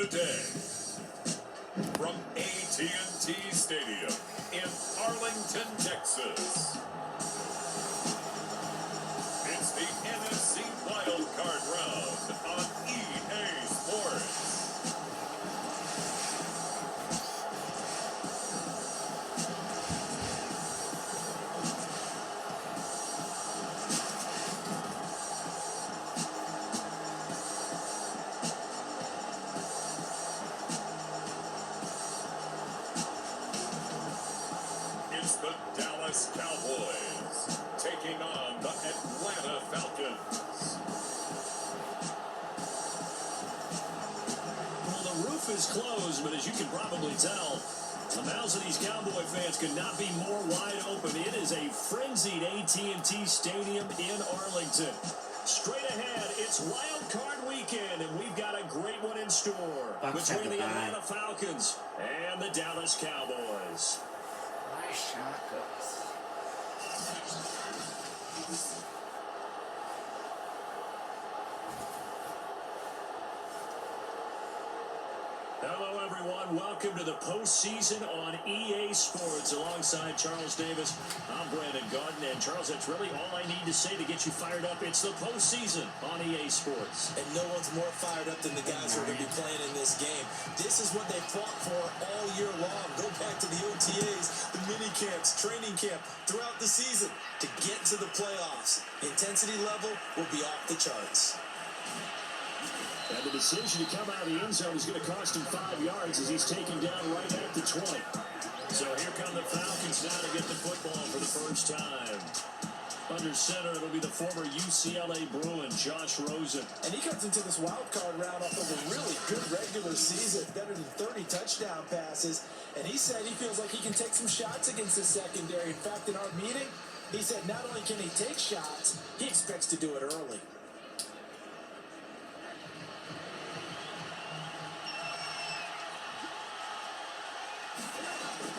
today. From AT&T Stadium in Arlington, Texas. It's the NFC Wildcard round on EA Sports. It's the Dallas Cowboys taking on the Atlanta Falcons. Well, the roof is closed, but as you can probably tell, the mouths of these Cowboy fans could not be more wide open. It is a frenzied AT&T Stadium in Arlington. Straight ahead, it's Wild Card weekend, and we've got a great one in store between the Atlanta Falcons and the Dallas Cowboys. Hello, everyone. Welcome to the postseason on EA Sports. Alongside Charles Davis, I'm Brandon Garden. And Charles, that's really all I need to say to get you fired up. It's the postseason on EA Sports. And no one's more fired up than the guys who are going to be playing in this game. This is what they fought for all year long. Go back to the OTAs, the mini camps, training camp, throughout the season to get to the playoffs. Intensity level will be off the charts. And the decision to come out of the end zone is going to cost him 5 yards as he's taken down right at the 20. So here come the Falcons now to get the football for the first time. Under center, it'll be the former UCLA Bruin, Josh Rosen. And he comes into this wild card round off of a really good regular season, better than 30 touchdown passes. And he said he feels like he can take some shots against the secondary. In fact, in our meeting, he said not only can he take shots, he expects to do it early.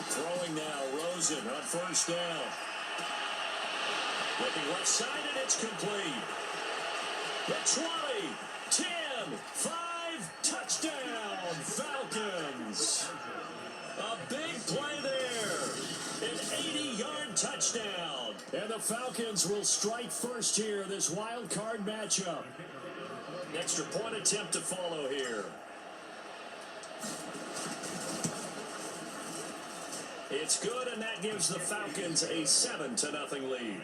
Throwing now, Rosen on first down. Looking left side, and it's complete. The 20, 10, 5, touchdown, Falcons. A big play there. An 80-yard touchdown. And the Falcons will strike first here, this wild card matchup. Extra point attempt to follow here. It's good, and that gives the Falcons a 7-0 lead.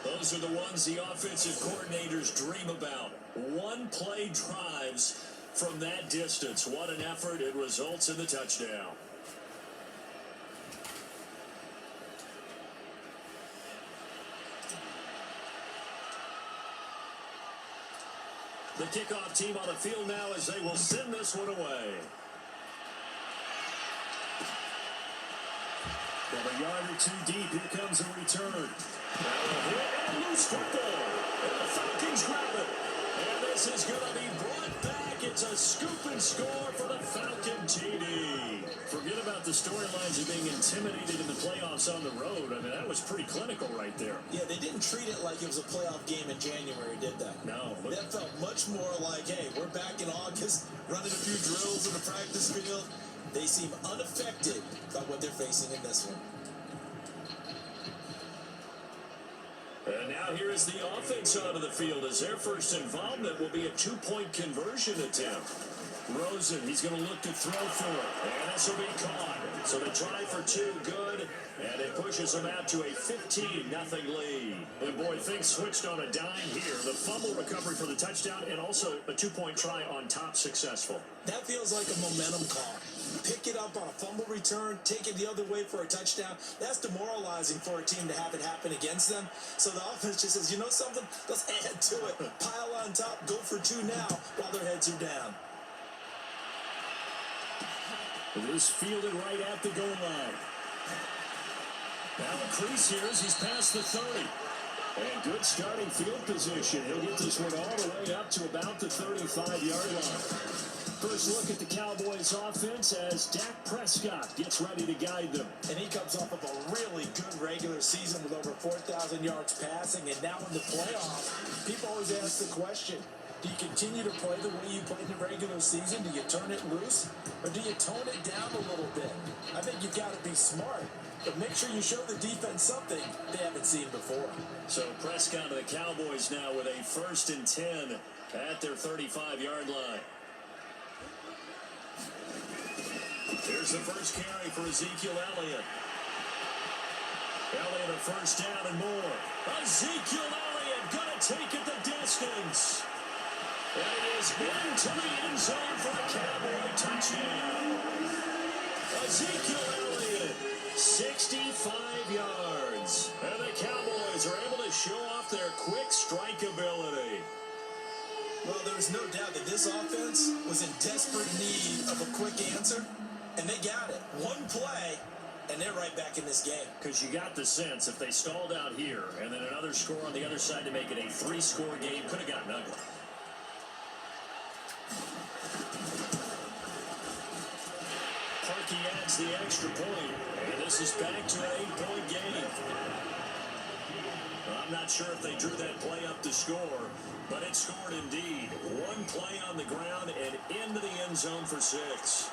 Those are the ones the offensive coordinators dream about. One-play drives from that distance. What an effort. It results in the touchdown. The kickoff team on the field now as they will send this one away. Well, a yard or two deep, here comes a return. Now a hit and a loose football. And the Falcons grab it. And this is going to be brought back. It's a scoop and score for the Falcon TD. Forget about the storylines of being intimidated in the playoffs on the road. I mean, that was pretty clinical right there. Yeah, they didn't treat it like it was a playoff game in January, did they? No. That felt much more like, hey, we're back in August, running a few drills in the practice field. They seem unaffected by what they're facing in this one. And now here is the offense onto the field as their first involvement will be a two-point conversion attempt. Rosen, he's going to look to throw for it, and this will be caught. So they try for two, good, and it pushes them out to a 15-0 lead. And boy, things switched on a dime here. The fumble recovery for the touchdown and also a two-point try on top successful. That feels like a momentum call. Pick it up on a fumble return, take it the other way for a touchdown. That's demoralizing for a team to have it happen against them. So the offense just says, you know something? Let's add to it. Pile on top, go for two now while their heads are down. It is fielded right at the goal line. Now a crease here as he's past the 30. And good starting field position. He'll get this one all the way up to about the 35-yard line. First look at the Cowboys offense as Dak Prescott gets ready to guide them. And he comes off of a really good regular season with over 4,000 yards passing. And now in the playoffs, people always ask the question, Do you continue to play the way you played in the regular season? Do you turn it loose? Or do you tone it down a little bit? I think you've got to be smart, but make sure you show the defense something they haven't seen before. So Prescott of the Cowboys now with a 1st and 10 at their 35-yard line. Here's the first carry for Ezekiel Elliott. Elliott a first down and more. Ezekiel Elliott going to take it the distance. And it is into the end zone for a Cowboy touchdown. Ezekiel Elliott, 65 yards. And the Cowboys are able to show off their quick strike ability. Well, there's no doubt that this offense was in desperate need of a quick answer, and they got it. One play, and they're right back in this game. Because you got the sense if they stalled out here and then another score on the other side to make it a 3-score game, could have gotten ugly. Parkey adds the extra point, and this is back to an 8-point game. I'm not sure if they drew that play up to score, but it scored indeed. One play on the ground and into the end zone for 6.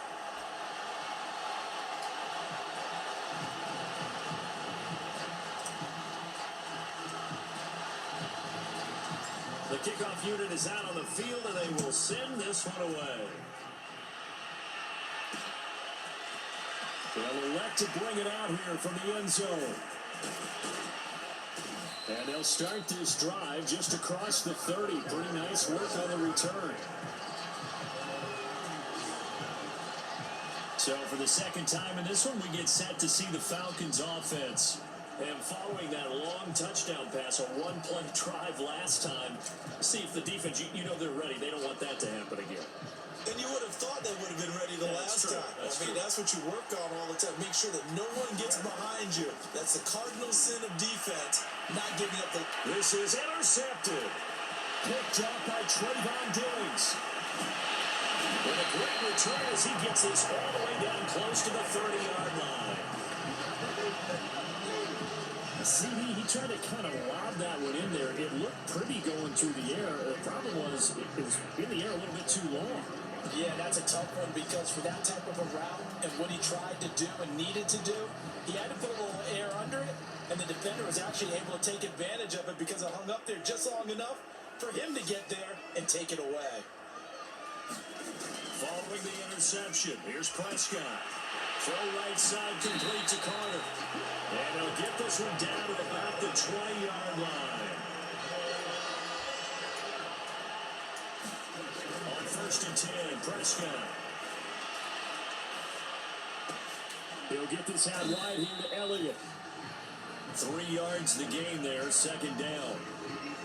The kickoff unit is out on the field, and they will send this one away. They'll elect to bring it out here from the end zone. And they'll start this drive just across the 30. Pretty nice work on the return. So for the second time in this one, we get set to see the Falcons offense. And following that long touchdown pass, a one-play drive last time, see if the defense, you know they're ready. They don't want that to happen again. And you would have thought they would have been ready the last time. That's what you work on all the time. Make sure that no one gets behind you. That's the cardinal sin of defense, not giving up the... This is intercepted. Picked up by Trayvon Diggs. With a great return as he gets this all the way down close to the 30-yard line. See, he tried to kind of lob that one in there. It looked pretty going through the air. The problem was it was in the air a little bit too long. Yeah, that's a tough one because for that type of a route and what he tried to do and needed to do, he had to put a little air under it, and the defender was actually able to take advantage of it because it hung up there just long enough for him to get there and take it away. Following the interception, here's Prescott. Throw right side complete to Carter. And he'll get this one down to about the 20-yard line. On 1st and 10, Prescott. He'll get this out wide here to Elliott. 3 yards the gain there, second down.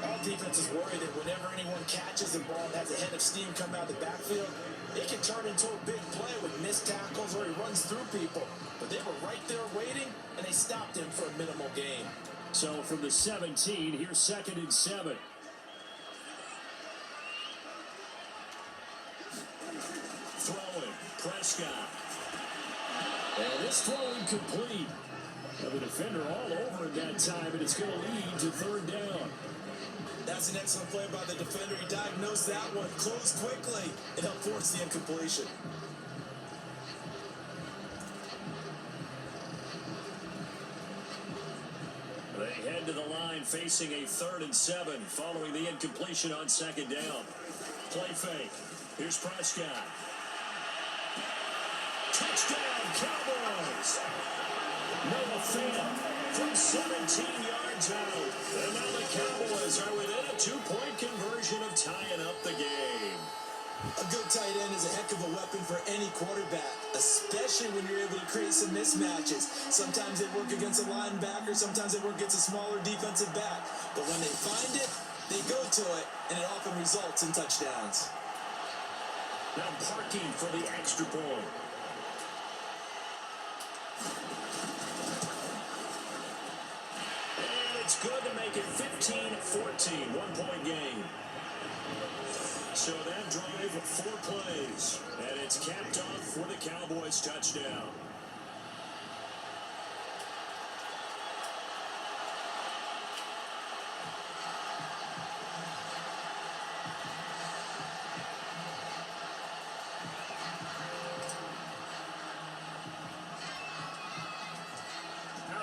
All defenses worry that whenever anyone catches the ball and has a head of steam come out the backfield, it can turn into a big play with missed tackles or he runs through people. But they were right there waiting, and they stopped him for a minimal gain. So from the 17, here's 2nd and 7. Throwing, Prescott. And this throw incomplete. The defender all over it that time, and it's going to lead to 3rd down. That's an excellent play by the defender. He diagnosed that one, closed quickly, and helped force the incompletion. They head to the line facing a 3rd and 7 following the incompletion on 2nd down. Play fake. Here's Prescott. Touchdown, Cowboys! Noah Fant from 17 yards out. And now the Cowboys are within a 2-point conversion of tying up the game. A good tight end is a heck of a weapon for any quarterback, especially when you're able to create some mismatches. Sometimes they work against a linebacker, sometimes they work against a smaller defensive back. But when they find it, they go to it, and it often results in touchdowns. Now Parkey for the extra point. And it's good to make it 15-14, 1-point game. So that drive, 4 plays, and it's capped off with a Cowboys touchdown.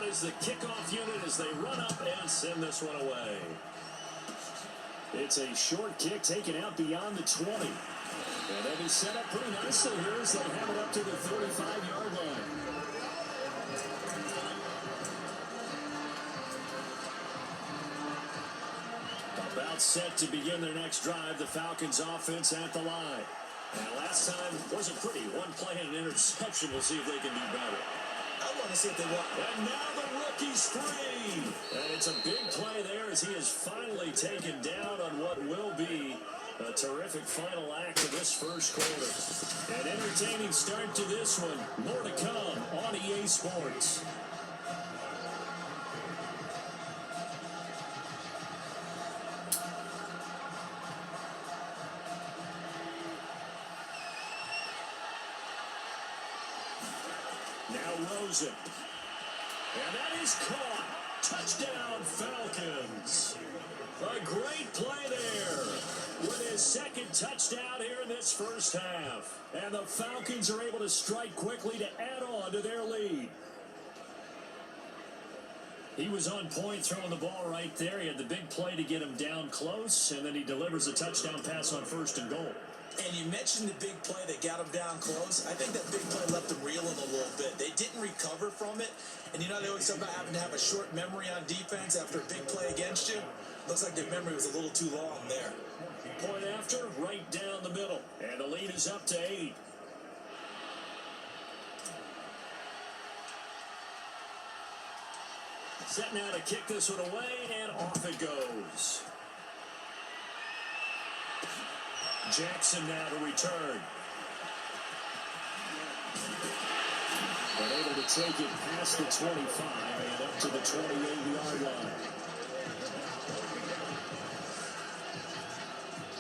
is the kickoff unit as they run up and send this one away. It's a short kick taken out beyond the 20. And they'll be set up pretty nicely here as they have it up to the 35-yard line. About set to begin their next drive, the Falcons offense at the line. And last time wasn't pretty. One play and an interception. We'll see if they can do better. I want to see if they want. And now the rookie's free. And it's a big play there as he is finally taken down on what will be a terrific final act of this first quarter. An entertaining start to this one. More to come on EA Sports. Now Rosen. And that is caught. Touchdown, Falcons. A great play there with his second touchdown here in this first half. And the Falcons are able to strike quickly to add on to their lead. He was on point throwing the ball right there. He had the big play to get him down close, and then he delivers a touchdown pass on 1st and goal. And you mentioned the big play that got him down close. I think that big play left him reeling a little bit. They didn't recover from it. And you know, they always talk about having to have a short memory on defense after a big play against you. Looks like their memory was a little too long there. Point after, right down the middle. And the lead is up to 8. Set now to kick this one away, and off it goes. Jackson now to return. But able to take it past the 25 and up to the 28-yard line.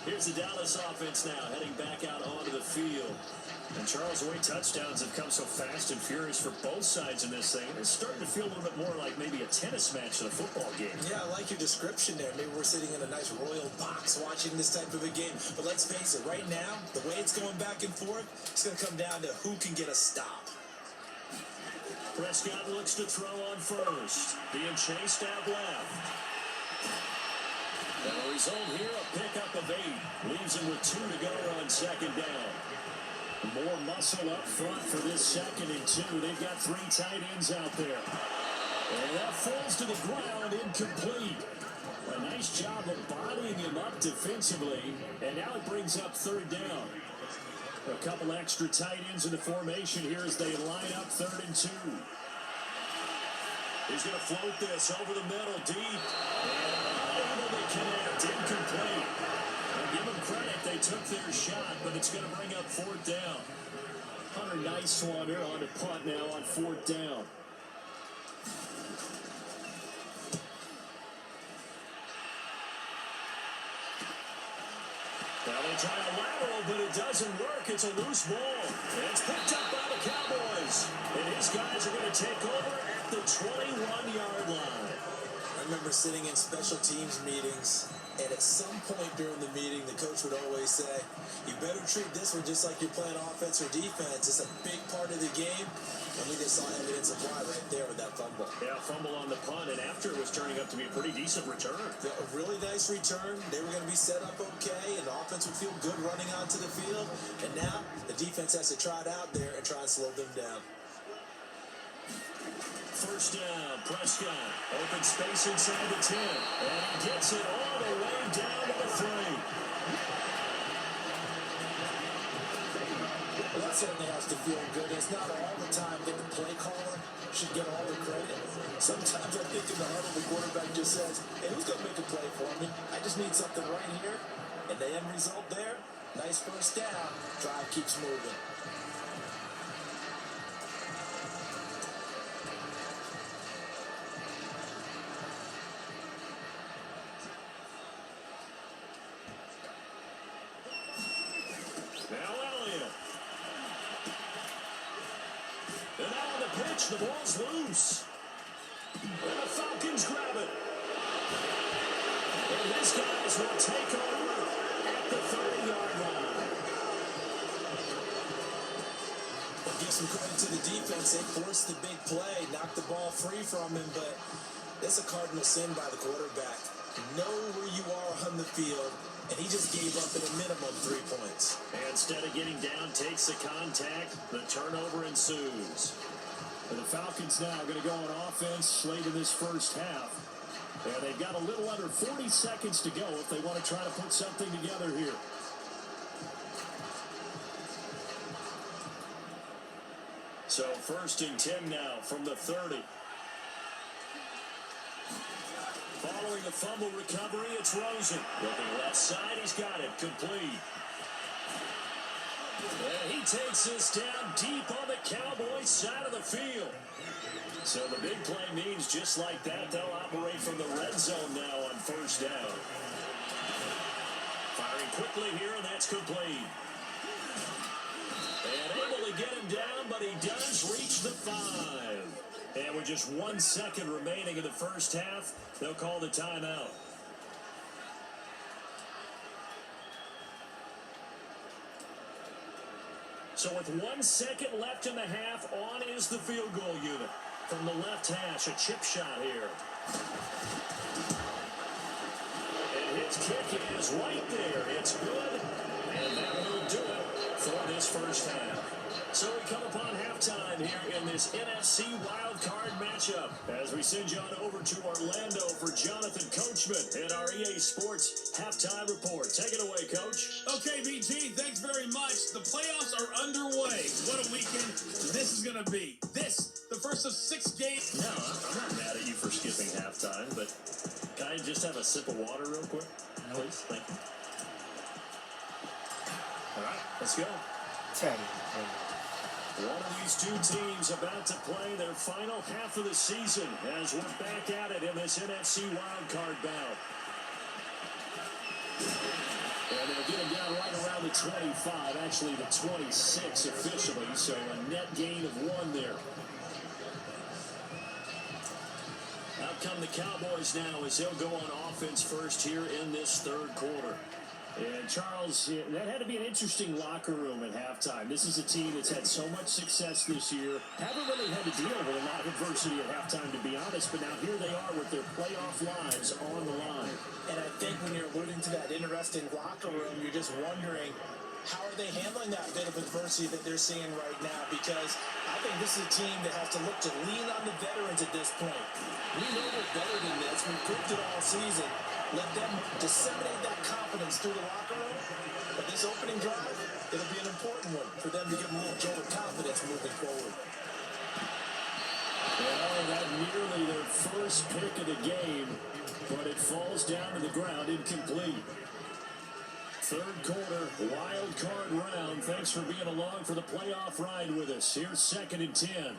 Here's the Dallas offense now, heading back out onto the field. And Charles, the way touchdowns have come so fast and furious for both sides in this thing, it's starting to feel a little bit more like maybe a tennis match than a football game. Yeah, I like your description there. Maybe we're sitting in a nice royal box watching this type of a game. But let's face it, right now, the way it's going back and forth, it's going to come down to who can get a stop. Prescott looks to throw on first, being chased out left. And the result here, a pickup of 8. Leaves him with 2 to go on 2nd down. More muscle up front for this 2nd and 2. They've got 3 tight ends out there. And that falls to the ground, incomplete. A nice job of bodying him up defensively. And now it brings up 3rd down. A couple extra tight ends in the formation here as they line up 3rd and 2. He's going to float this over the middle, deep. And able to connect, incomplete. And give them credit, they took their shot, but it's going to bring up 4th down. Hunter nice one here on the punt now on 4th down. Now they try a lateral, but it doesn't work. It's a loose ball. And it's picked up by the Cowboys. And his guys are going to take over at the 21-yard line. I remember sitting in special teams meetings, and at some point during the meeting, the coach would always say, you better treat this one just like you're playing offense or defense. It's a big part of the game. And we just saw evidence of why right there with that fumble. Yeah, fumble on the punt, and after it was turning up to be a pretty decent return. Yeah, a really nice return. They were going to be set up okay, and the offense would feel good running onto the field. And now the defense has to try it out there and try and slow them down. 1st down, Prescott. Open space inside the 10. And he gets it all the way down to the 3. Well, that certainly has to feel good. It's not all the time that the play caller should get all the credit. Sometimes I think in the huddle, the quarterback just says, hey, who's going to make a play for me? I just need something right here. And the end result there, nice 1st down. Drive keeps moving. The ball's loose. And the Falcons grab it. And his guys will take over at the 30-yard line. Give some credit to the defense. They forced the big play, knocked the ball free from him, but that's a cardinal sin by the quarterback. Know where you are on the field, and he just gave up at a minimum 3 points. And instead of getting down, takes the contact, the turnover ensues. And the Falcons now are going to go on offense late in this first half. And they've got a little under 40 seconds to go if they want to try to put something together here. So 1st and 10 now from the 30. Following the fumble recovery, it's Rosen. Looking left side, he's got it complete. And he takes this down deep on the Cowboys side of the field. So the big play means just like that, they'll operate from the red zone now on 1st down. Firing quickly here, and that's complete. And able to get him down, but he does reach the 5. And with just 1 second remaining in the first half, they'll call the timeout. So with 1 second left in the half, on is the field goal unit. From the left hash, a chip shot here. And his kick is right there. It's good. And that will do it for this first half. So we come upon halftime here in this NFC Wildcard matchup as we send you on over to Orlando for Jonathan Coachman and our EA Sports halftime report. Take it away, Coach. Okay, BT, thanks very much. The playoffs are underway. What a weekend this is going to be. The first of 6 games. No, I'm not mad at you for skipping halftime, but can I just have a sip of water real quick? Please, thank you. All right, let's go. One of these two teams about to play their final half of the season as we're back at it in this NFC wildcard bout. And they'll get him down right around the 25, actually the 26 officially, so a net gain of 1 there. Out come the Cowboys now as they'll go on offense first here in this 3rd quarter. And Charles, that had to be an interesting locker room at halftime. This is a team that's had so much success this year. Haven't really had to deal with a lot of adversity at halftime, to be honest. But now here they are with their playoff lives on the line. And I think when you're alluding to that interesting locker room, you're just wondering, how are they handling that bit of adversity that they're seeing right now? Because I think this is a team that has to look to lean on the veterans at this point. We know we're better than this. We've proved it all season. Let them disseminate that confidence through the locker room. But this opening drive, it'll be an important one for them to give them a little jolt of confidence moving forward. Well, that nearly their first pick of the game, but it falls down to the ground incomplete. 3rd quarter, wild card round. Thanks for being along for the playoff ride with us. Here's 2nd and 10.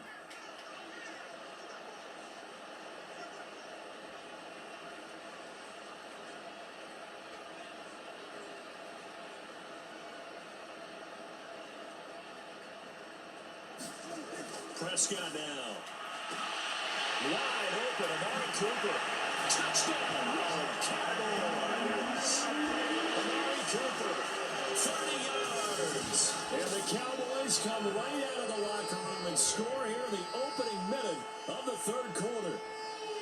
Prescott now. Wide open, Amari Cooper. Touchdown, Cowboys. Amari Cooper, 30 yards. And the Cowboys come right out of the locker room and score here in the opening minute of the 3rd quarter.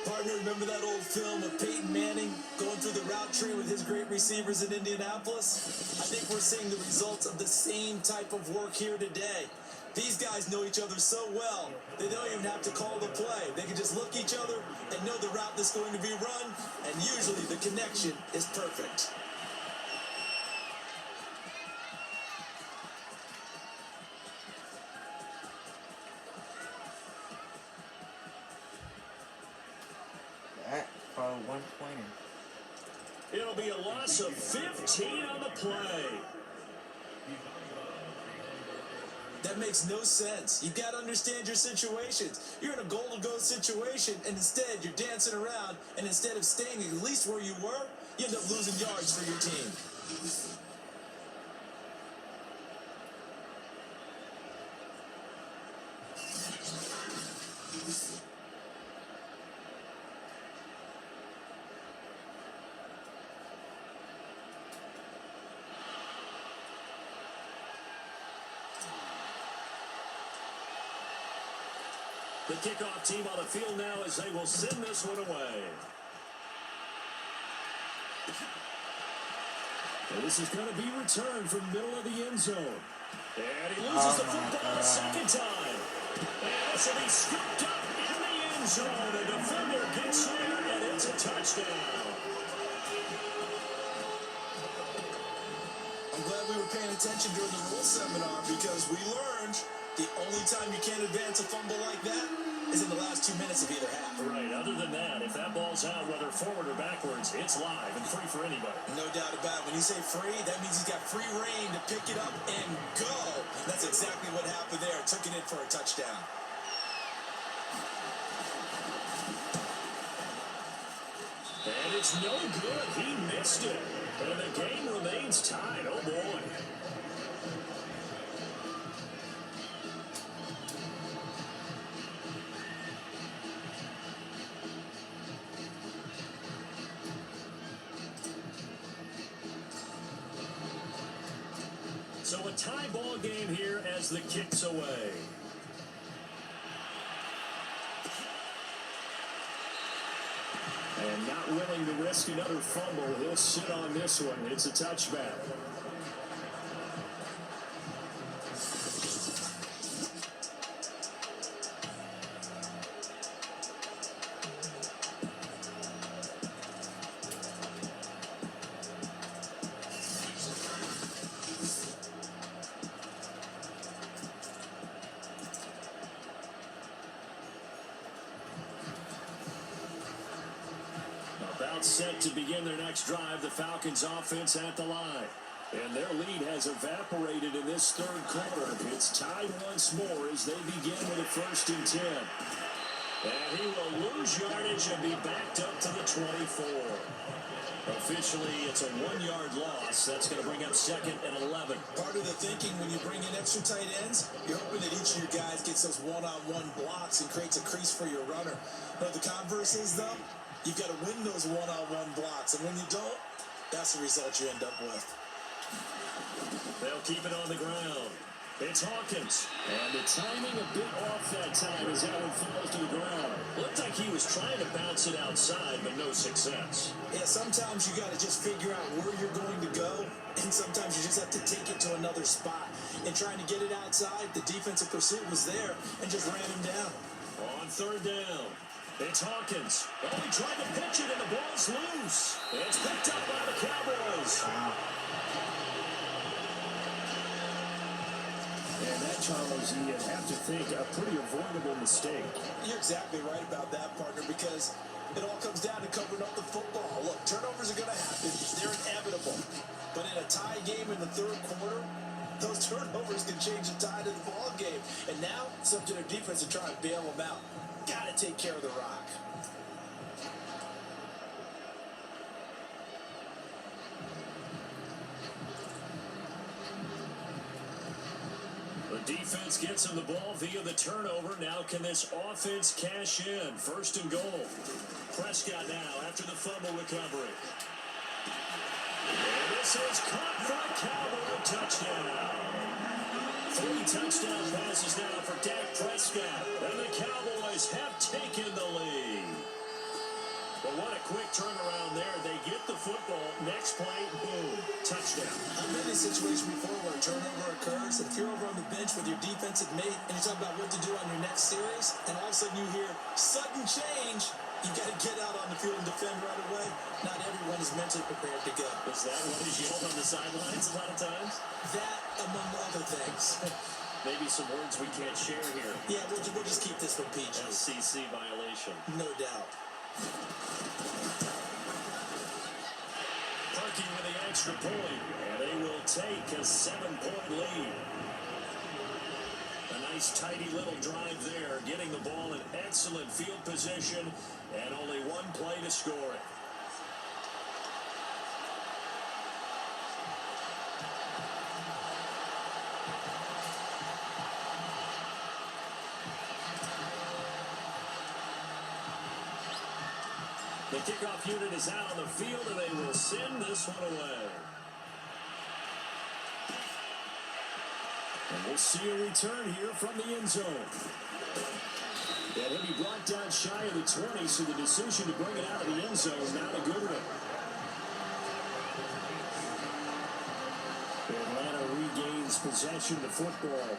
Partner, remember that old film of Peyton Manning going through the route tree with his great receivers in Indianapolis? I think we're seeing the results of the same type of work here today. These guys know each other so well, they don't even have to call the play. They can just look each other and know the route that's going to be run, and usually the connection is perfect. That for a 1-pointer. It'll be a loss of 15 on the play. That makes no sense. You got to understand your situations. You're in a goal-to-go situation, and instead you're dancing around, and instead of staying at least where you were, you end up losing yards for your team. The kickoff team on the field now as they will send this one away. And this is going to be returned from middle of the end zone. And he loses the football a second time. And this will be scooped up in the end zone. The defender gets there, and it's a touchdown. I'm glad we were paying attention during the rule seminar because we learned the only time you can't advance a fumble like that is in the last 2 minutes of either half. Right. Other than that, if that ball's out, whether forward or backwards, it's live and free for anybody. No doubt about it. When you say free, that means he's got free reign to pick it up and go. That's exactly what happened there. Took it in for a touchdown. And it's no good. He missed it. And the game remains tied. Oh, boy. So a tie ball game here as the kick's away. And not willing to risk another fumble, he'll sit on this one. It's a touchback. About set to begin their next drive, the Falcons offense at the line. And their lead has evaporated in this third quarter. It's tied once more as they begin with a 1st and 10. And he will lose yardage and be backed up to the 24. Officially, it's a 1-yard loss. That's going to bring up 2nd and 11. Part of the thinking when you bring in extra tight ends, you're hoping that each of your guys gets those one-on-one blocks and creates a crease for your runner. But the converse is, though, you've got to win those one-on-one blocks. And when you don't, that's the result you end up with. They'll keep it on the ground. It's Hawkins. And the timing a bit off that time as that one falls to the ground. Looked like he was trying to bounce it outside, but no success. Yeah, sometimes you got to just figure out where you're going to go. And sometimes you just have to take it to another spot. And trying to get it outside, the defensive pursuit was there and just ran him down. On 3rd down. It's Hawkins. Oh, he tried to pitch it, and the ball's loose. It's picked up by the Cowboys. And that, Charles, you'd have to think a pretty avoidable mistake. You're exactly right about that, partner, because it all comes down to covering up the football. Look, turnovers are going to happen. They're inevitable. But in a tie game in the 3rd quarter, those turnovers can change the tide of the ball game. And now it's up to their defense to try and bail them out. Got to take care of the rock. The defense gets him the ball via the turnover. Now can this offense cash in? 1st and goal. Prescott now after the fumble recovery. And this is caught for a Cowboy touchdown. 3 touchdown passes now for Dak Prescott. And the Cowboys have taken the lead. But what a quick turnaround there. They get the football. Next play, boom, touchdown. I've been in a situation before where a turnover occurs, and if you're over on the bench with your defensive mate, and you talk about what to do on your next series, and all of a sudden you hear sudden change, you got to get out on the field and defend right away. Not everyone is mentally prepared to go. Is that what is yelled on the sidelines a lot of times? That, among other things. Maybe some words we can't share here. Yeah, we'll just keep this one PG. FCC violation. No doubt. Parking with the extra point, and they will take a 7-point lead. A nice tidy little drive there, getting the ball in excellent field position, and only 1 play to score it. The kickoff unit is out on the field, and they will send this one away. And we'll see a return here from the end zone. And he'll be brought down shy of the 20, so the decision to bring it out of the end zone, not a good one. Atlanta regains possession of the football.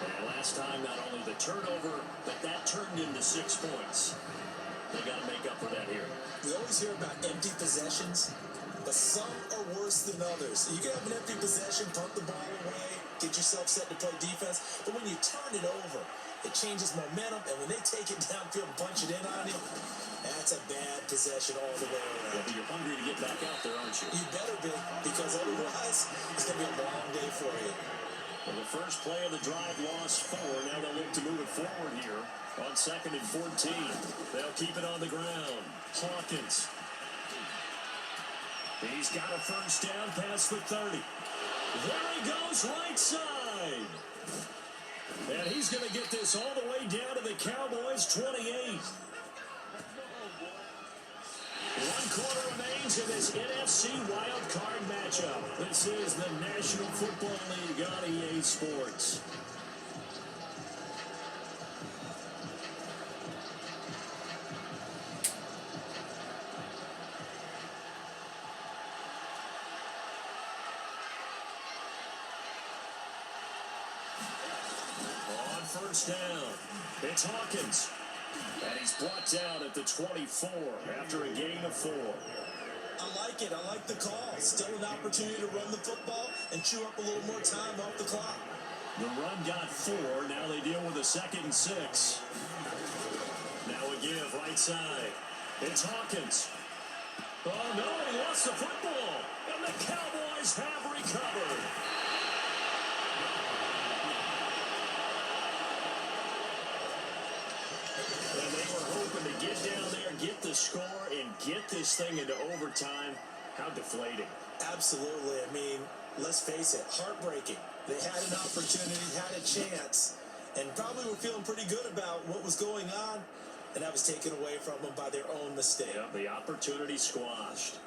And last time, not only the turnover, but that turned into 6 points. They got to make up for that here. We always hear about empty possessions, but some are worse than others. You can have an empty possession, punt the ball away, get yourself set to play defense, but when you turn it over, it changes momentum, and when they take it downfield and punch it in on you, that's a bad possession all the way around. Yeah, but you're hungry to get back out there, aren't you? You better be, because otherwise, it's going to be a long day for you. Well, the first play of the drive lost 4. Now they'll look to move it forward here on 2nd and 14. They'll keep it on the ground. Hawkins. He's got a first down past the 30. There he goes, right side. And he's going to get this all the way down to the Cowboys' 28. 1 quarter remains in this NFC Wildcard matchup. This is the National Football League on EA Sports. On first down, it's Hawkins. And he's brought down at the 24 after a gain of 4. I like it. I like the call. Still an opportunity to run the football and chew up a little more time off the clock. The run got 4. Now they deal with a 2nd and 6. Now a give right side. It's Hawkins. Oh, no, he lost the football. And the Cowboys have recovered. And they were hoping to get down there, get the score, and get this thing into overtime. How deflating. Absolutely. I mean, let's face it, heartbreaking. They had an opportunity, had a chance, and probably were feeling pretty good about what was going on, and that was taken away from them by their own mistake. Yep, the opportunity squashed.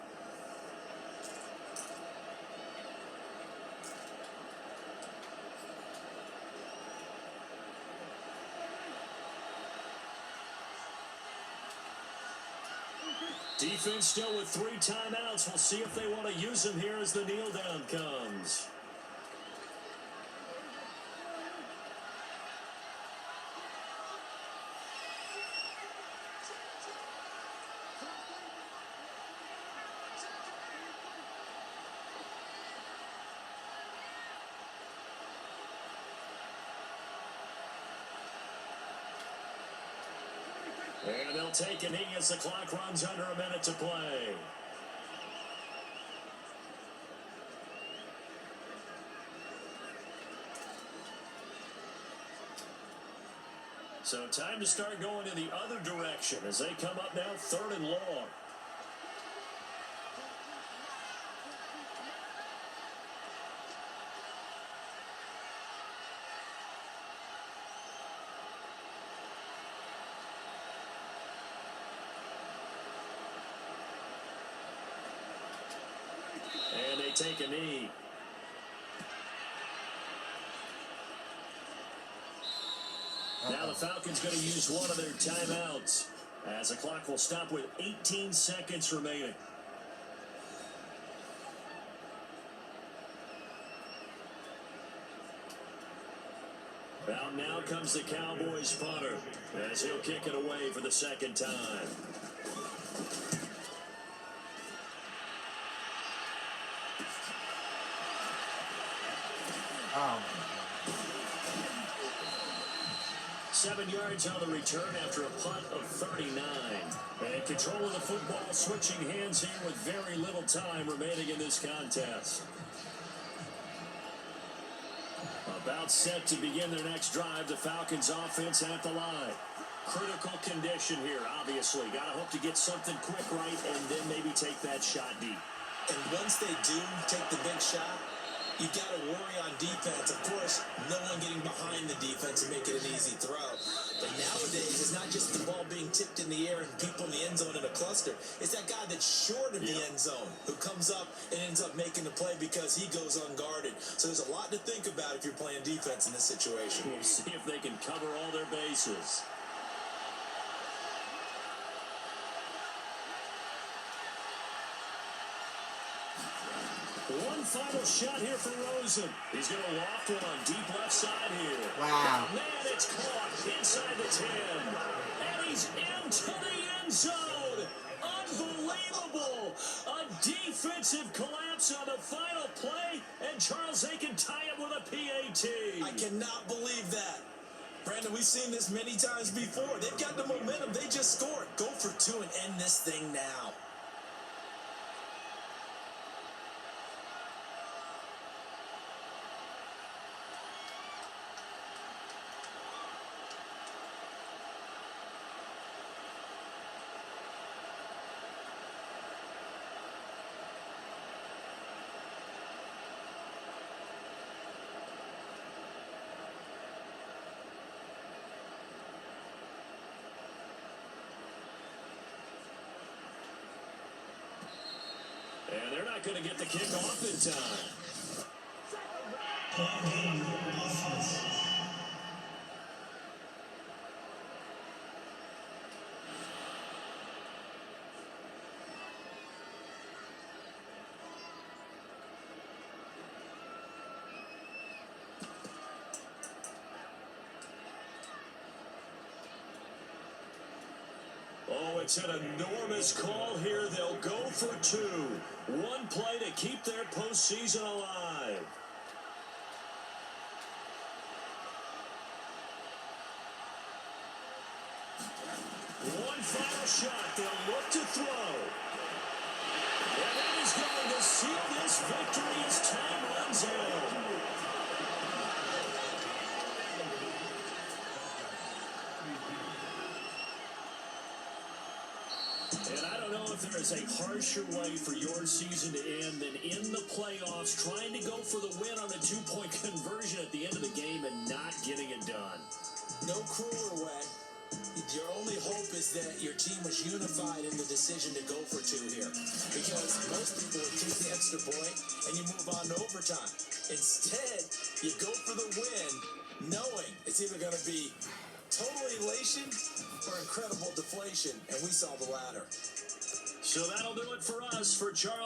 Defense still with 3 timeouts. We'll see if they want to use them here as the kneel down comes. And they'll take a knee as the clock runs under a minute to play. So time to start going in the other direction as they come up now 3rd and long. And they take a knee. Now the Falcons going to use one of their timeouts as the clock will stop with 18 seconds remaining. Out now comes the Cowboys punter as he'll kick it away for the 2nd time. Oh. 7 yards on the return after a punt of 39. And control of the football switching hands here with very little time remaining in this contest. About set to begin their next drive, the Falcons offense at the line. Critical condition here, obviously. Got to hope to get something quick right and then maybe take that shot deep. And once they do take the big shot, you got to worry on defense. Of course, no one getting behind the defense and make it an easy throw. But nowadays, it's not just the ball being tipped in the air and people in the end zone in a cluster. It's that guy that's short of the end zone who comes up and ends up making the play because he goes unguarded. So there's a lot lot to think about if you're playing defense in this situation. We'll see if they can cover all their bases. One final shot here for Rosen. He's going to loft one deep left side here. Wow. Man, it's caught inside the 10. And he's into the end zone. Unbelievable. A defensive collapse on the final play, and Charles, they can tie it with a PAT. I cannot believe that. Brandon, we've seen this many times before. They've got the momentum. They just scored. Go for two and end this thing now. And they're not going to get the kickoff in time. Oh, it's an enormous call here. They'll go for two. One play to keep their postseason alive. One final shot. They'll look to throw. And that is going to seal this victory as time runs out. And I don't know if there is a harsher way for your season to end than in the playoffs, trying to go for the win on a two-point conversion at the end of the game and not getting it done. No crueler way. Your only hope is that your team was unified in the decision to go for two here. Because most people would take the extra point and you move on to overtime. Instead, you go for the win, knowing it's either going to be total elation or incredible deflation, and we saw the latter. So that'll do it for us. For Charles.